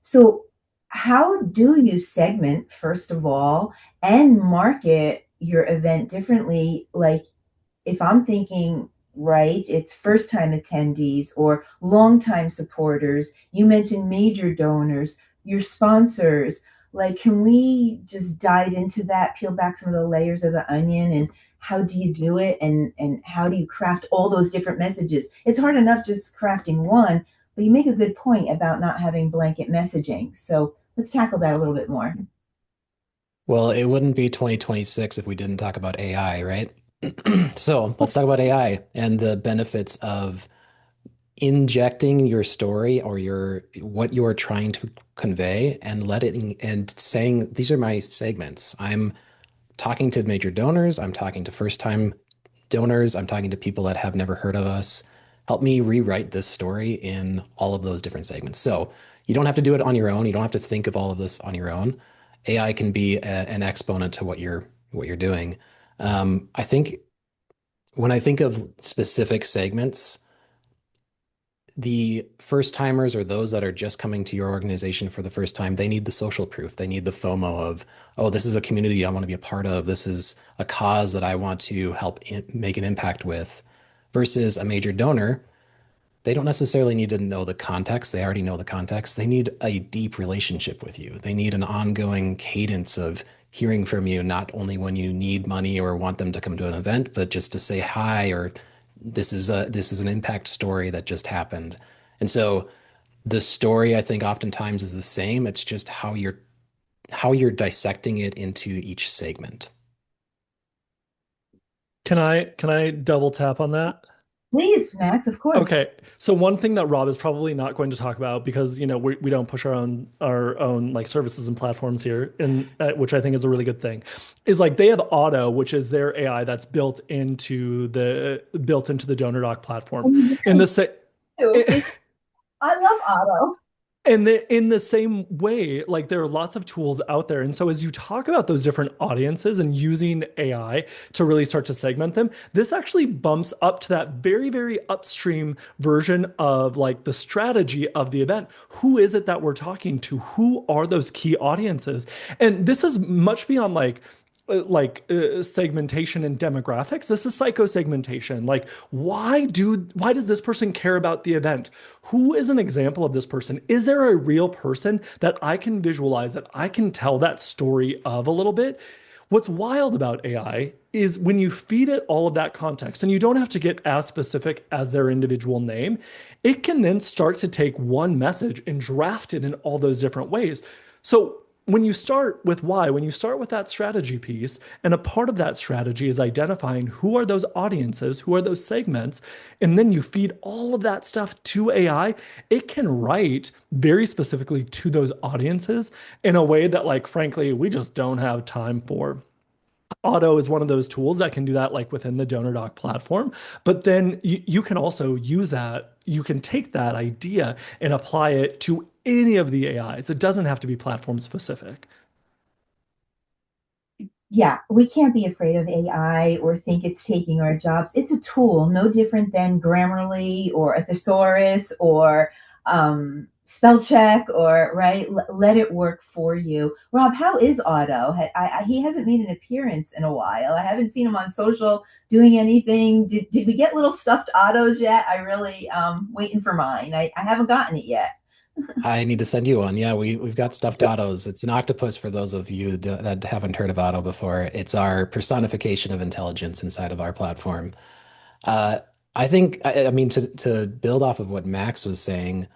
So how do you segment, first of all, and market your event differently? Like if I'm thinking, right, it's first time attendees or long time supporters, you mentioned major donors, your sponsors. Like, can we just dive into that, peel back some of the layers of the onion, and how do you do it, and how do you craft all those different messages? It's hard enough just crafting one, but you make a good point about not having blanket messaging. So let's tackle that a little bit more. Well, it wouldn't be 2026 if we didn't talk about AI, right? So let's talk about AI and the benefits of injecting your story or your what you are trying to convey and letting and saying these are my segments. I'm talking to major donors, I'm talking to first-time donors, I'm talking to people that have never heard of us. Help me rewrite this story in all of those different segments. So you don't have to do it on your own. You don't have to think of all of this on your own. AI can be an exponent to what you're doing. I think when I think of specific segments, the first timers or those that are just coming to your organization for the first time, they need the social proof. They need the FOMO of, oh, this is a community I want to be a part of. This is a cause that I want to help make an impact with. Versus a major donor, they don't necessarily need to know the context. They already know the context. They need a deep relationship with you. They need an ongoing cadence of hearing from you, not only when you need money or want them to come to an event, but just to say hi or this is an impact story that just happened. And so the story I think oftentimes is the same. It's just how you're dissecting it into each segment. Can I double tap on that? Please, Max, of course. Okay, so one thing that Rob is probably not going to talk about because we don't push our own like services and platforms here, and which I think is a really good thing, is like they have Auto, which is their AI that's built into the DonorDoc platform. In the sa- I love Otto. And in the same way, like there are lots of tools out there. And so as you talk about those different audiences and using AI to really start to segment them, this actually bumps up to that very, very upstream version of like the strategy of the event. Who is it that we're talking to? Who are those key audiences? And this is much beyond segmentation and demographics. This is psycho-segmentation. Like, why does this person care about the event? Who is an example of this person? Is there a real person that I can visualize, that I can tell that story of a little bit? What's wild about AI is when you feed it all of that context, and you don't have to get as specific as their individual name, it can then start to take one message and draft it in all those different ways. So when you start with why, when you start with that strategy piece, and a part of that strategy is identifying who are those audiences, who are those segments, and then you feed all of that stuff to AI, it can write very specifically to those audiences in a way that, like, frankly, we just don't have time for. Auto is one of those tools that can do that like within the DonorDoc platform. But then you can also use that. You can take that idea and apply it to any of the AIs. It doesn't have to be platform specific. Yeah, we can't be afraid of AI or think it's taking our jobs. It's a tool, no different than Grammarly or a thesaurus or spell check, or right. Let it work for you. Rob, how is Otto? He hasn't made an appearance in a while. I haven't seen him on social doing anything. Did we get little stuffed Ottos yet? I really waiting for mine. I haven't gotten it yet. I need to send you one. Yeah, we've got stuffed autos. It's an octopus for those of you that haven't heard of Auto before. It's our personification of intelligence inside of our platform. Uh, I think, I mean, to build off of what Max was saying,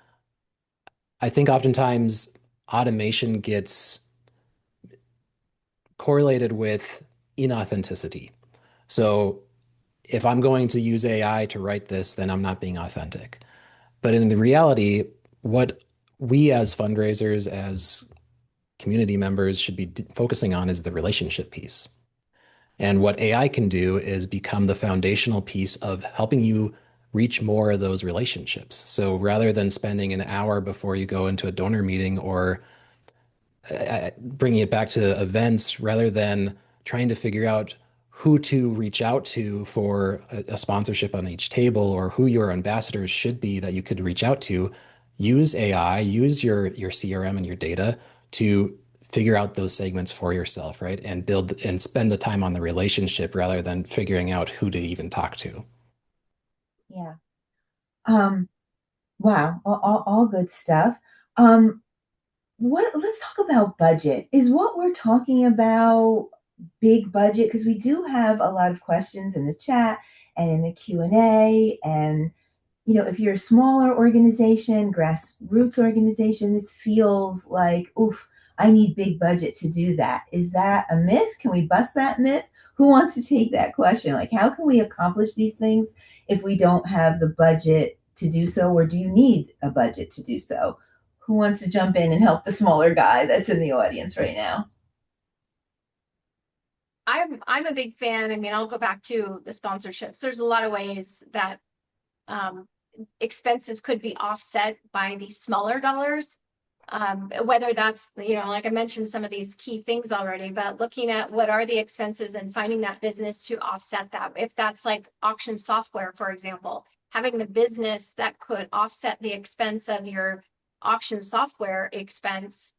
I think oftentimes automation gets correlated with inauthenticity. So if I'm going to use AI to write this, then I'm not being authentic. But in the reality, what we as fundraisers, as community members should be focusing on is the relationship piece. And what AI can do is become the foundational piece of helping you reach more of those relationships. So rather than spending an hour before you go into a donor meeting or bringing it back to events, rather than trying to figure out who to reach out to for a sponsorship on each table or who your ambassadors should be that you could reach out to, use AI, use your CRM and your data to figure out those segments for yourself, right? And build and spend the time on the relationship rather than figuring out who to even talk to. Yeah. Um, wow. All good stuff. Um, let's talk about budget. Is what we're talking about big budget? Because we do have a lot of questions in the chat and in the Q&A, and if you're a smaller organization, grassroots organization, this feels like, oof, I need big budget to do that. Is that a myth? Can we bust that myth? Who wants to take that question? Like, how can we accomplish these things if we don't have the budget to do so, or do you need a budget to do so? Who wants to jump in and help the smaller guy that's in the audience right now? I'm a big fan. I mean, I'll go back to the sponsorships. There's a lot of ways that um, expenses could be offset by these smaller dollars. Whether that's, like I mentioned some of these key things already, but looking at what are the expenses and finding that business to offset that. If that's like auction software, for example, having the business that could offset the expense of your auction software expense,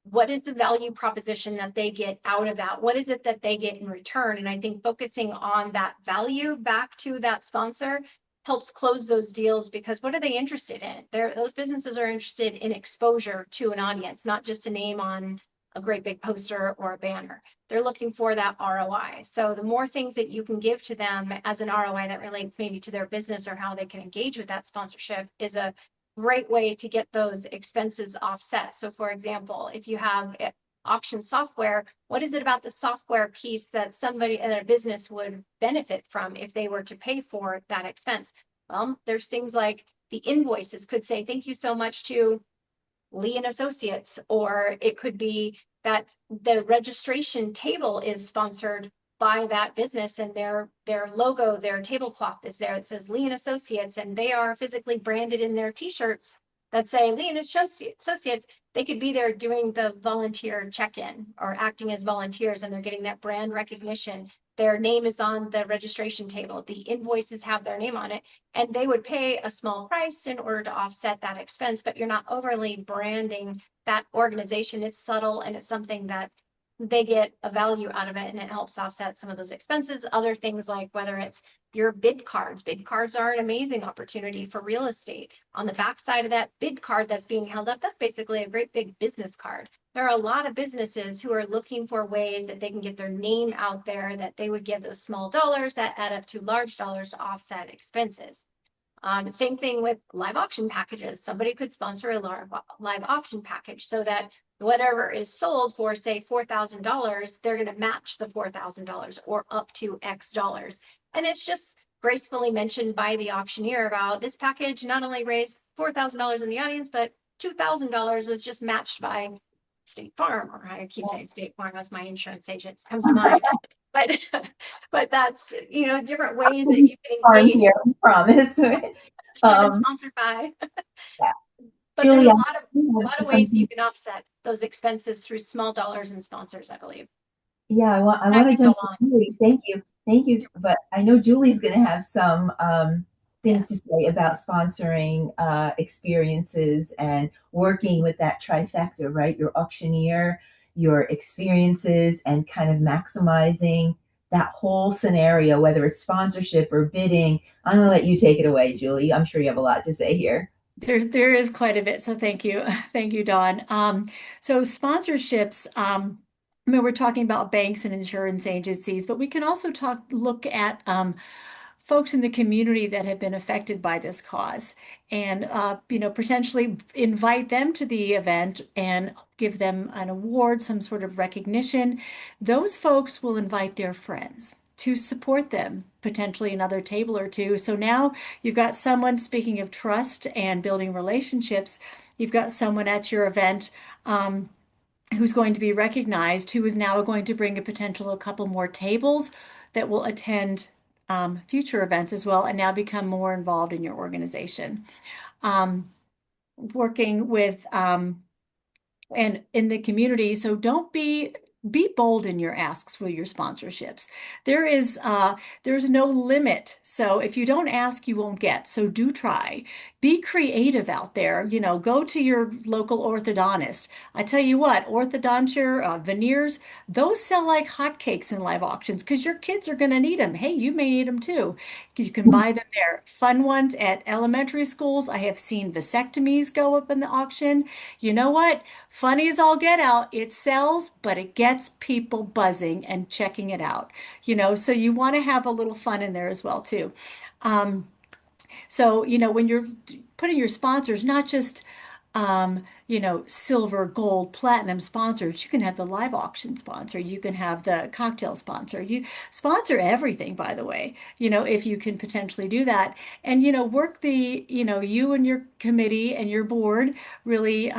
what is the value proposition that they get out of that? What is it that they get in return? And I think focusing on that value back to that sponsor helps close those deals, because what are they interested in? Those businesses are interested in exposure to an audience, not just a name on a great big poster or a banner. They're looking for that ROI. So the more things that you can give to them as an ROI that relates maybe to their business or how they can engage with that sponsorship is a great way to get those expenses offset. So for example, if you have auction software, what is it about the software piece that somebody in a business would benefit from if they were to pay for that expense? Well, there's things like the invoices could say, thank you so much to Lee and Associates, or it could be that the registration table is sponsored by that business and their logo, their tablecloth is there. It says Lee and Associates, and they are physically branded in their t-shirts that say Lee and Associates. They could be there doing the volunteer check-in or acting as volunteers, and they're getting that brand recognition. Their name is on the registration table. The invoices have their name on it, and they would pay a small price in order to offset that expense, but you're not overly branding that organization. It's subtle, and it's something that they get a value out of it, and it helps offset some of those expenses. Other things like whether it's your bid cards are an amazing opportunity for real estate. On the back side of that bid card that's being held up, that's basically a great big business card. There are a lot of businesses who are looking for ways that they can get their name out there, that they would give those small dollars that add up to large dollars to offset expenses. Same thing with live auction packages. Somebody could sponsor a live auction package so that whatever is sold for, say, $4,000, they're going to match the $4,000 or up to X dollars. And it's just gracefully mentioned by the auctioneer about this package not only raised $4,000 in the audience, but $2,000 was just matched by State Farm, or I keep saying State Farm, that's my insurance agent, comes to mind. But but that's, different ways that you can Farm engage. here, I promise. Sponsored by. Yeah. But there's Julie, a I lot of have ways you something. can offset those expenses through small dollars and sponsors, I believe. Yeah, I I want to could go jump on. to Julie. Thank you. Thank you. But I know Julie's going to have some Yeah. things to say about sponsoring experiences and working with that trifecta, right? Your auctioneer, your experiences, and kind of maximizing that whole scenario, whether it's sponsorship or bidding. I'm going to let you take it away, Julie. I'm sure you have a lot to say here. There is quite a bit, so thank you, thank you, Dawn. So sponsorships. I mean, we're talking about banks and insurance agencies, but we can also look at folks in the community that have been affected by this cause, and potentially invite them to the event and give them an award, some sort of recognition. Those folks will invite their friends to support them, potentially another table or two. So now you've got someone, speaking of trust and building relationships, you've got someone at your event who's going to be recognized, who is now going to bring a couple more tables that will attend future events as well, and now become more involved in your organization. Working with and in the community. So don't be bold in your asks for your sponsorships. There's no limit. So if you don't ask, you won't get. So do try. Be creative out there. Go to your local orthodontist. I tell you what, orthodonture, veneers, those sell like hotcakes in live auctions because your kids are going to need them. Hey, you may need them too. You can buy them there. Fun ones at elementary schools. I have seen vasectomies go up in the auction. You know what? Funny as all get out, it sells, but it gets people buzzing and checking it out. So you want to have a little fun in there as well too. So, when you're putting your sponsors, not just silver, gold, platinum sponsors. You can have the live auction sponsor. You can have the cocktail sponsor. You sponsor everything, by the way, if you can potentially do that. And, work you and your committee and your board really,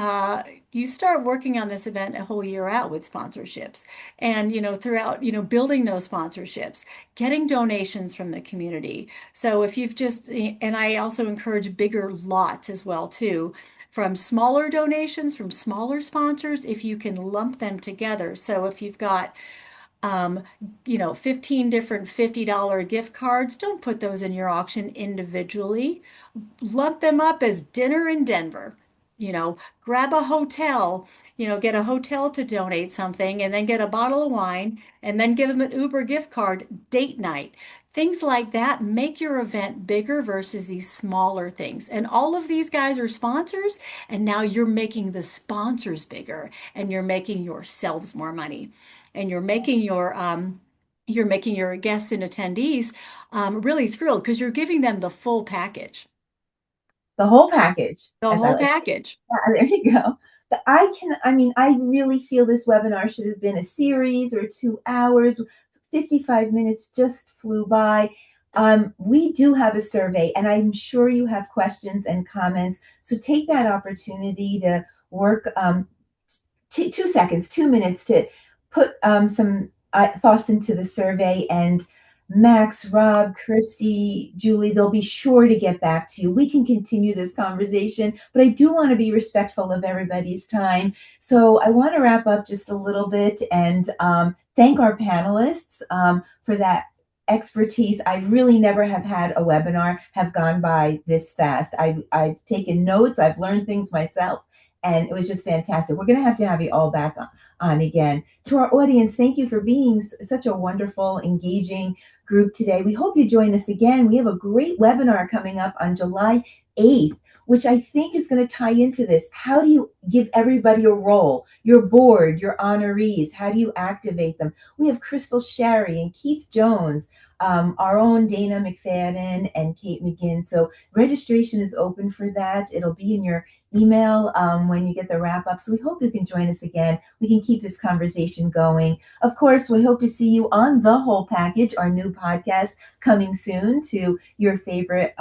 you start working on this event a whole year out with sponsorships and, throughout, building those sponsorships, getting donations from the community. So if you've and I also encourage bigger lots as well, too, from smaller donations from smaller sponsors, if you can lump them together. So if you've got 15 different $50 gift cards, don't put those in your auction individually. Lump them up as dinner in Denver. Grab a hotel, get a hotel to donate something, and then get a bottle of wine, and then give them an Uber gift card, date night. Things like that make your event bigger versus these smaller things. And all of these guys are sponsors, and now you're making the sponsors bigger, and you're making yourselves more money, and you're making your guests and attendees really thrilled because you're giving them the full package. The whole package, The as I whole like. package. Yeah, there you go. I really feel this webinar should have been a series or 2 hours. 55 minutes just flew by. We do have a survey, and I'm sure you have questions and comments. So take that opportunity to work 2 seconds, 2 minutes to put some thoughts into the survey. And Max, Rob, Christy, Julie, they'll be sure to get back to you. We can continue this conversation, but I do want to be respectful of everybody's time. So I want to wrap up just a little bit and thank our panelists for that expertise. I really never have had a webinar have gone by this fast. I've taken notes, I've learned things myself, and it was just fantastic. We're going to have you all back on again. To our audience, thank you for being such a wonderful, engaging group today. We hope you join us again. We have a great webinar coming up on July 8th, which I think is going to tie into this. How do you give everybody a role? Your board, your honorees, how do you activate them? We have Crystal Sherry and Keith Jones, our own Dana McFadden and Kate McGinn. So registration is open for that. It'll be in your email when you get the wrap up. So we hope you can join us again. We can keep this conversation going. Of course, we hope to see you on The Whole Package, our new podcast coming soon to your favorite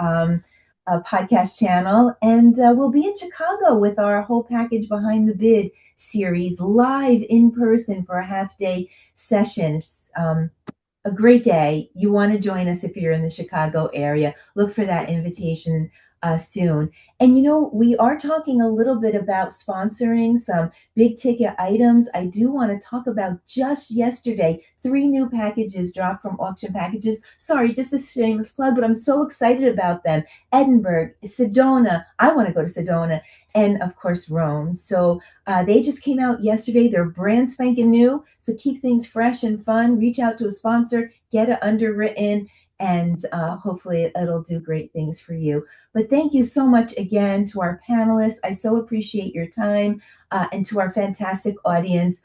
podcast channel. And we'll be in Chicago with our Whole Package Behind the Bid series, live in person for a half-day session. It's a great day. You want to join us if you're in the Chicago area. Look for that invitation soon. And we are talking a little bit about sponsoring some big ticket items. I do want to talk about just yesterday, 3 new packages dropped from Auction Packages. Sorry, just a shameless plug, but I'm so excited about them. Edinburgh, Sedona. I want to go to Sedona. And of course, Rome. So they just came out yesterday. They're brand spanking new. So keep things fresh and fun. Reach out to a sponsor, get it underwritten, and hopefully it'll do great things for you. But thank you so much again to our panelists. I so appreciate your time, and to our fantastic audience.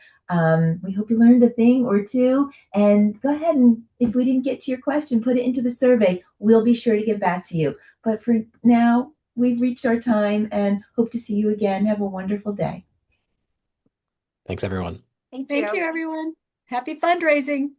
We hope you learned a thing or two. And go ahead and, if we didn't get to your question, put it into the survey. We'll be sure to get back to you. But for now, we've reached our time and hope to see you again. Have a wonderful day. Thanks, everyone. Thank Thank you, everyone. Happy fundraising.